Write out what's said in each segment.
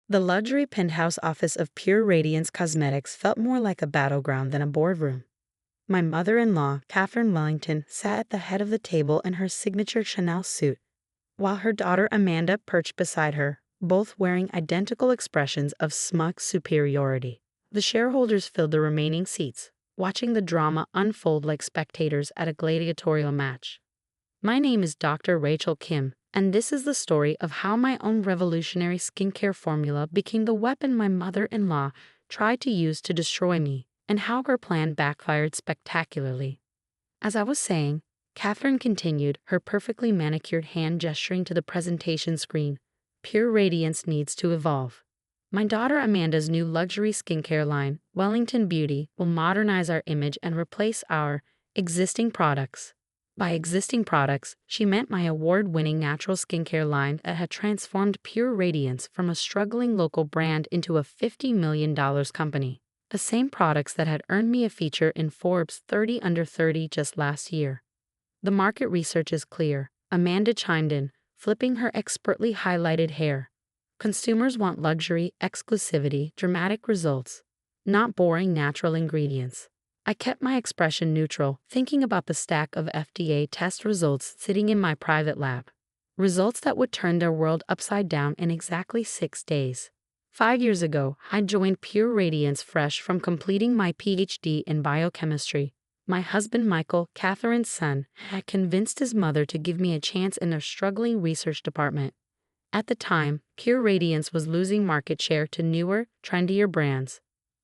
The luxury penthouse office of Pure Radiance Cosmetics felt more like a battleground than a boardroom. My mother-in-law, Catherine Wellington, sat at the head of the table in her signature Chanel suit, while her daughter Amanda perched beside her, both wearing identical expressions of smug superiority. The shareholders filled the remaining seats, watching the drama unfold like spectators at a gladiatorial match. My name is Dr. Rachel Kim, and this is the story of how my own revolutionary skincare formula became the weapon my mother-in-law tried to use to destroy me, and how her plan backfired spectacularly. As I was saying, Catherine continued, her perfectly manicured hand gesturing to the presentation screen. Pure Radiance needs to evolve. My daughter Amanda's new luxury skincare line, Wellington Beauty, will modernize our image and replace our existing products. By existing products, she meant my award-winning natural skincare line that had transformed Pure Radiance from a struggling local brand into a $50 million company. The same products that had earned me a feature in Forbes 30 Under 30 just last year. The market research is clear, Amanda chimed in, flipping her expertly highlighted hair. Consumers want luxury, exclusivity, dramatic results, not boring natural ingredients. I kept my expression neutral, thinking about the stack of FDA test results sitting in my private lab. Results that would turn their world upside down in exactly 6 days. 5 years ago, I joined Pure Radiance fresh from completing my PhD in biochemistry. My husband Michael, Catherine's son, had convinced his mother to give me a chance in their struggling research department. At the time, Pure Radiance was losing market share to newer, trendier brands.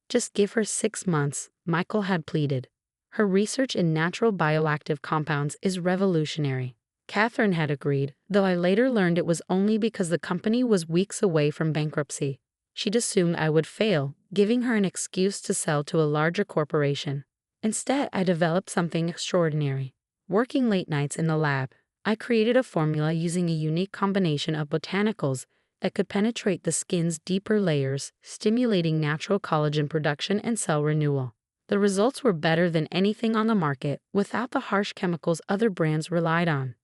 Just give her 6 months, Michael had pleaded. Her research in natural bioactive compounds is revolutionary. Catherine had agreed, though I later learned it was only because the company was weeks away from bankruptcy. She'd assumed I would fail, giving her an excuse to sell to a larger corporation. Instead, I developed something extraordinary. Working late nights in the lab, I created a formula using a unique combination of botanicals that could penetrate the skin's deeper layers, stimulating natural collagen production and cell renewal. The results were better than anything on the market, without the harsh chemicals other brands relied on.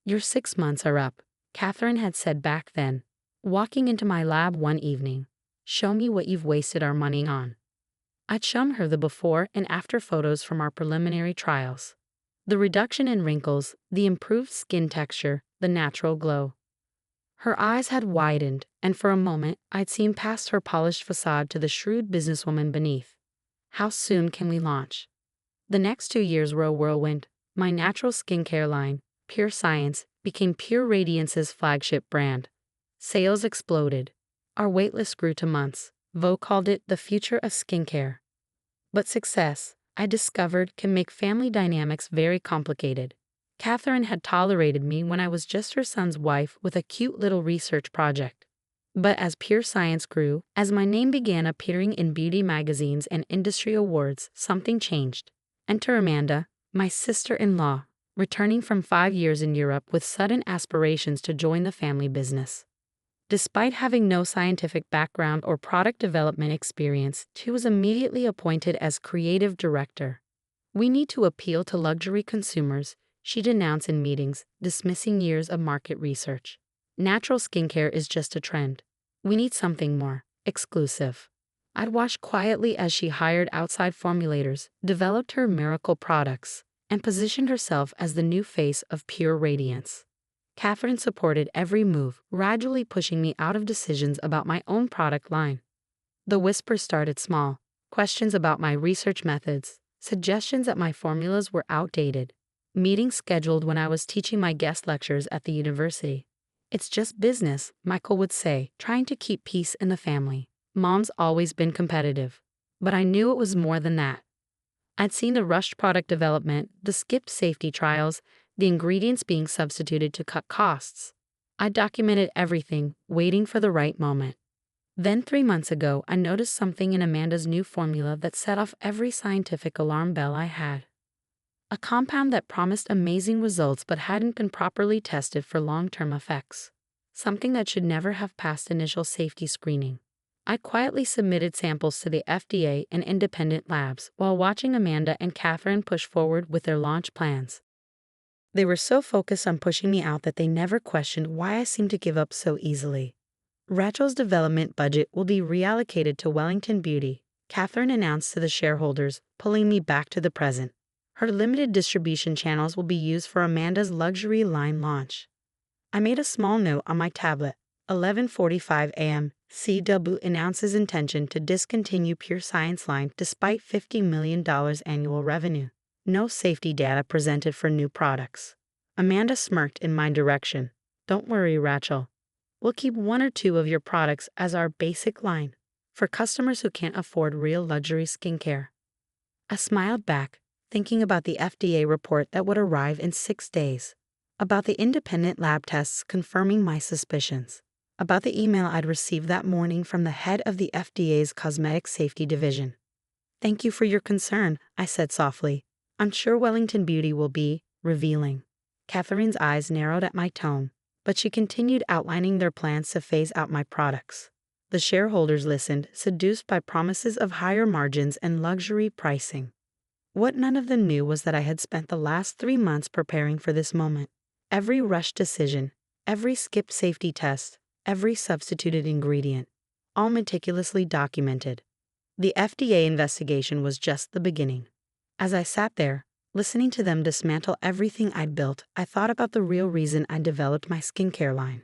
"Your 6 months are up," Catherine had said back then, walking into my lab one evening. "Show me what you've wasted our money on." I'd shown her the before and after photos from our preliminary trials. The reduction in wrinkles, the improved skin texture, the natural glow. Her eyes had widened, and for a moment, I'd seen past her polished facade to the shrewd businesswoman beneath. "How soon can we launch?" The next 2 years were a whirlwind. My natural skincare line, Pure Science, became Pure Radiance's flagship brand. Sales exploded. Our waitlist grew to months. Vogue called it the future of skincare. But success, I discovered, can make family dynamics very complicated. Catherine had tolerated me when I was just her son's wife with a cute little research project. But as Pure Science grew, as my name began appearing in beauty magazines and industry awards, something changed. Enter Amanda, my sister-in-law, returning from 5 years in Europe with sudden aspirations to join the family business. Despite having no scientific background or product development experience, she was immediately appointed as creative director. "We need to appeal to luxury consumers," she'd announce in meetings, dismissing years of market research. "Natural skincare is just a trend. We need something more exclusive." I'd watch quietly as she hired outside formulators, developed her miracle products, and positioned herself as the new face of Pure Radiance. Catherine supported every move, gradually pushing me out of decisions about my own product line. The whispers started small, questions about my research methods, suggestions that my formulas were outdated, meetings scheduled when I was teaching my guest lectures at the university. "It's just business," Michael would say, trying to keep peace in the family. Mom's always been competitive. But I knew it was more than that. I'd seen the rushed product development, the skipped safety trials, the ingredients being substituted to cut costs. I documented everything, waiting for the right moment. Then 3 months ago, I noticed something in Amanda's new formula that set off every scientific alarm bell I had. A compound that promised amazing results but hadn't been properly tested for long-term effects. Something that should never have passed initial safety screening. I quietly submitted samples to the FDA and independent labs while watching Amanda and Catherine push forward with their launch plans. They were so focused on pushing me out that they never questioned why I seemed to give up so easily. Rachel's development budget will be reallocated to Wellington Beauty, Catherine announced to the shareholders, pulling me back to the present. Her limited distribution channels will be used for Amanda's luxury line launch. I made a small note on my tablet. 11:45 a.m. CW announces intention to discontinue Pure Science line despite $50 million annual revenue. No safety data presented for new products. Amanda smirked in my direction. Don't worry, Rachel. We'll keep one or two of your products as our basic line for customers who can't afford real luxury skincare. I smiled back, thinking about the FDA report that would arrive in 6 days, about the independent lab tests confirming my suspicions, about the email I'd received that morning from the head of the FDA's Cosmetic Safety Division. Thank you for your concern, I said softly. I'm sure Wellington Beauty will be revealing. Catherine's eyes narrowed at my tone, but she continued outlining their plans to phase out my products. The shareholders listened, seduced by promises of higher margins and luxury pricing. What none of them knew was that I had spent the last 3 months preparing for this moment. Every rushed decision, every skipped safety test, every substituted ingredient, all meticulously documented. The FDA investigation was just the beginning. As I sat there, listening to them dismantle everything I'd built, I thought about the real reason I developed my skincare line.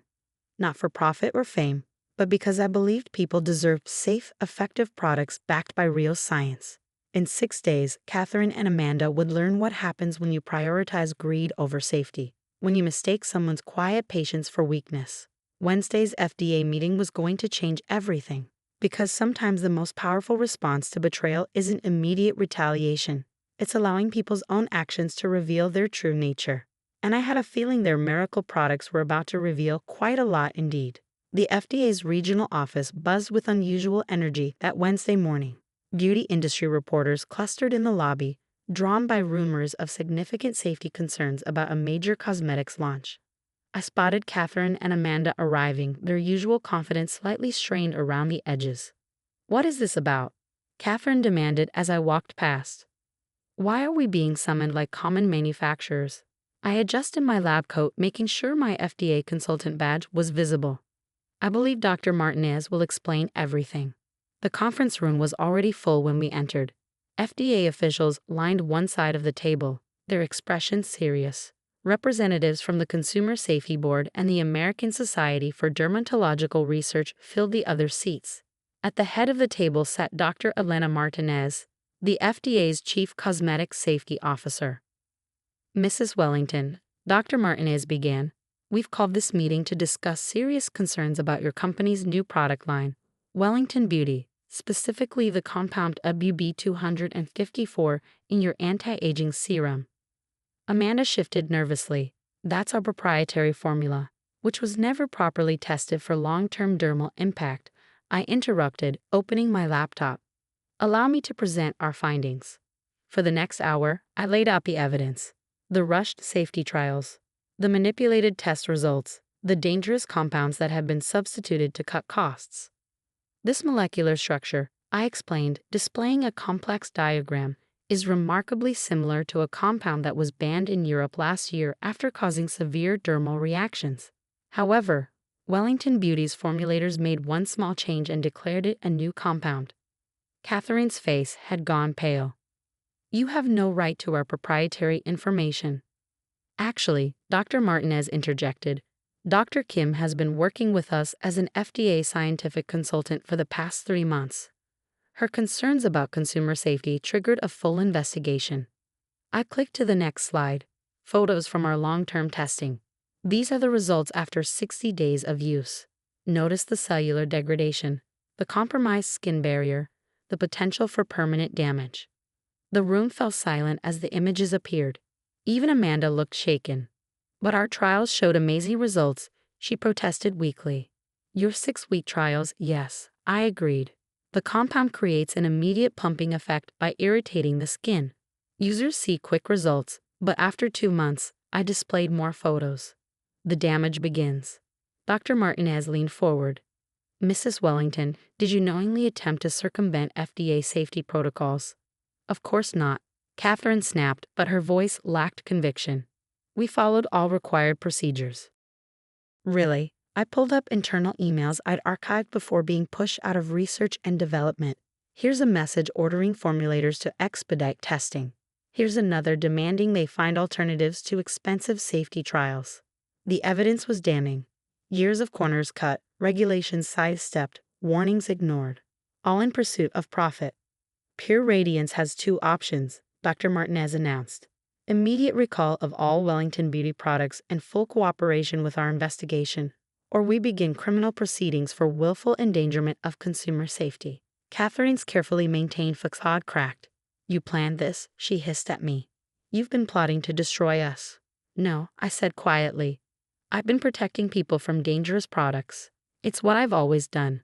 Not for profit or fame, but because I believed people deserved safe, effective products backed by real science. In 6 days, Catherine and Amanda would learn what happens when you prioritize greed over safety, when you mistake someone's quiet patience for weakness. Wednesday's FDA meeting was going to change everything, because sometimes the most powerful response to betrayal isn't immediate retaliation. It's allowing people's own actions to reveal their true nature. And I had a feeling their miracle products were about to reveal quite a lot indeed. The FDA's regional office buzzed with unusual energy that Wednesday morning. Beauty industry reporters clustered in the lobby, drawn by rumors of significant safety concerns about a major cosmetics launch. I spotted Catherine and Amanda arriving, their usual confidence slightly strained around the edges. What is this about? Catherine demanded as I walked past. Why are we being summoned like common manufacturers? I adjusted my lab coat, making sure my FDA consultant badge was visible. I believe Dr. Martinez will explain everything. The conference room was already full when we entered. FDA officials lined one side of the table, their expressions serious. Representatives from the Consumer Safety Board and the American Society for Dermatological Research filled the other seats. At the head of the table sat Dr. Elena Martinez, the FDA's Chief Cosmetic Safety Officer. Mrs. Wellington, Dr. Martinez began, we've called this meeting to discuss serious concerns about your company's new product line, Wellington Beauty, specifically the compound WB254 in your anti-aging serum. Amanda shifted nervously. That's our proprietary formula, which was never properly tested for long-term dermal impact. I interrupted, opening my laptop. Allow me to present our findings. For the next hour, I laid out the evidence. The rushed safety trials, the manipulated test results, the dangerous compounds that have been substituted to cut costs. This molecular structure, I explained, displaying a complex diagram, is remarkably similar to a compound that was banned in Europe last year after causing severe dermal reactions. However, Wellington Beauty's formulators made one small change and declared it a new compound. Catherine's face had gone pale. You have no right to our proprietary information. Actually, Dr. Martinez interjected, Dr. Kim has been working with us as an FDA scientific consultant for the past 3 months. Her concerns about consumer safety triggered a full investigation. I clicked to the next slide. Photos from our long-term testing. These are the results after 60 days of use. Notice the cellular degradation, the compromised skin barrier, the potential for permanent damage. The room fell silent as the images appeared. Even Amanda looked shaken. But our trials showed amazing results, she protested weakly. Your 6-week trials, yes, I agreed. The compound creates an immediate pumping effect by irritating the skin. Users see quick results, but after 2 months, I displayed more photos. The damage begins. Dr. Martinez leaned forward. Mrs. Wellington, did you knowingly attempt to circumvent FDA safety protocols? Of course not. Catherine snapped, but her voice lacked conviction. We followed all required procedures. Really? I pulled up internal emails I'd archived before being pushed out of research and development. Here's a message ordering formulators to expedite testing. Here's another demanding they find alternatives to expensive safety trials. The evidence was damning. Years of corners cut, regulations sidestepped, warnings ignored, all in pursuit of profit. Pure Radiance has two options, Dr. Martinez announced. Immediate recall of all Wellington Beauty products and full cooperation with our investigation, or we begin criminal proceedings for willful endangerment of consumer safety. Catherine's carefully maintained facade cracked. You planned this, she hissed at me. You've been plotting to destroy us. No, I said quietly. I've been protecting people from dangerous products. It's what I've always done.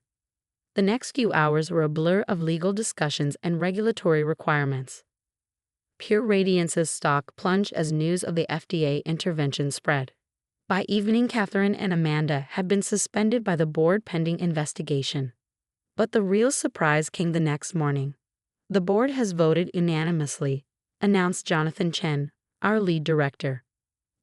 The next few hours were a blur of legal discussions and regulatory requirements. Pure Radiance's stock plunged as news of the FDA intervention spread. By evening, Catherine and Amanda had been suspended by the board pending investigation. But the real surprise came the next morning. The board has voted unanimously, announced Jonathan Chen, our lead director.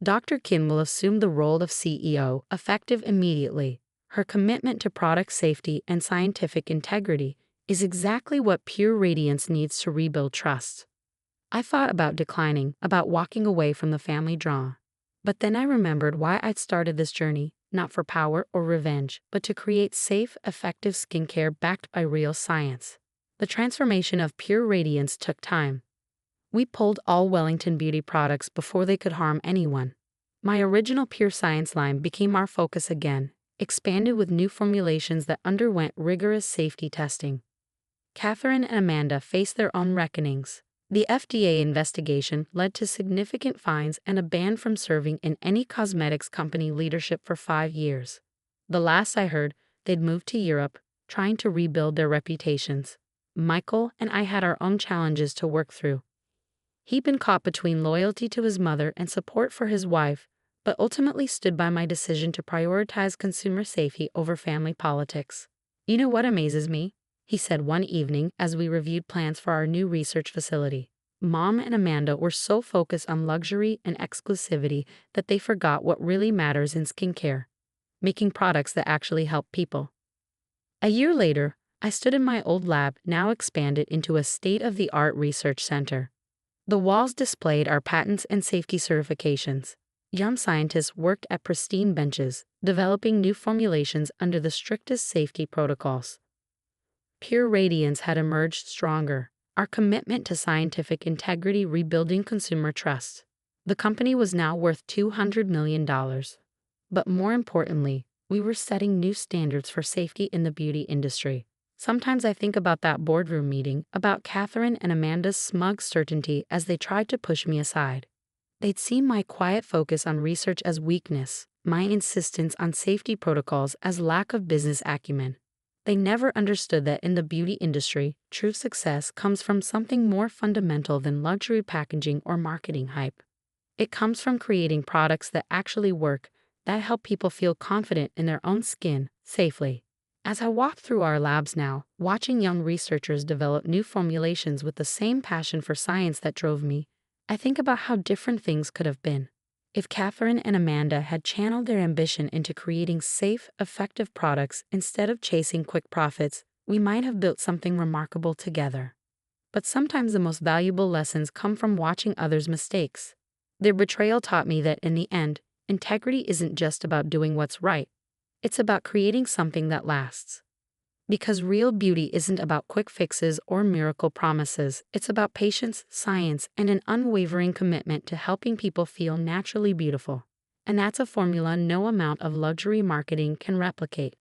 Dr. Kim will assume the role of CEO, effective immediately. Her commitment to product safety and scientific integrity is exactly what Pure Radiance needs to rebuild trust. I thought about declining, about walking away from the family drama. But then I remembered why I'd started this journey, not for power or revenge, but to create safe, effective skincare backed by real science. The transformation of Pure Radiance took time. We pulled all Wellington Beauty products before they could harm anyone. My original Pure Science line became our focus again, expanded with new formulations that underwent rigorous safety testing. Catherine and Amanda faced their own reckonings. The FDA investigation led to significant fines and a ban from serving in any cosmetics company leadership for 5 years. The last I heard, they'd moved to Europe, trying to rebuild their reputations. Michael and I had our own challenges to work through. He'd been caught between loyalty to his mother and support for his wife, but ultimately stood by my decision to prioritize consumer safety over family politics. You know what amazes me? He said one evening as we reviewed plans for our new research facility. Mom and Amanda were so focused on luxury and exclusivity that they forgot what really matters in skincare, making products that actually help people. A year later, I stood in my old lab, now expanded into a state-of-the-art research center. The walls displayed our patents and safety certifications. Young scientists worked at pristine benches, developing new formulations under the strictest safety protocols. Pure Radiance had emerged stronger, our commitment to scientific integrity rebuilding consumer trust. The company was now worth $200 million. But more importantly, we were setting new standards for safety in the beauty industry. Sometimes I think about that boardroom meeting, about Catherine and Amanda's smug certainty as they tried to push me aside. They'd seen my quiet focus on research as weakness, my insistence on safety protocols as lack of business acumen. They never understood that in the beauty industry, true success comes from something more fundamental than luxury packaging or marketing hype. It comes from creating products that actually work, that help people feel confident in their own skin, safely. As I walk through our labs now, watching young researchers develop new formulations with the same passion for science that drove me, I think about how different things could have been. If Catherine and Amanda had channeled their ambition into creating safe, effective products instead of chasing quick profits, we might have built something remarkable together. But sometimes the most valuable lessons come from watching others' mistakes. Their betrayal taught me that in the end, integrity isn't just about doing what's right. It's about creating something that lasts. Because real beauty isn't about quick fixes or miracle promises. It's about patience, science, and an unwavering commitment to helping people feel naturally beautiful. And that's a formula no amount of luxury marketing can replicate.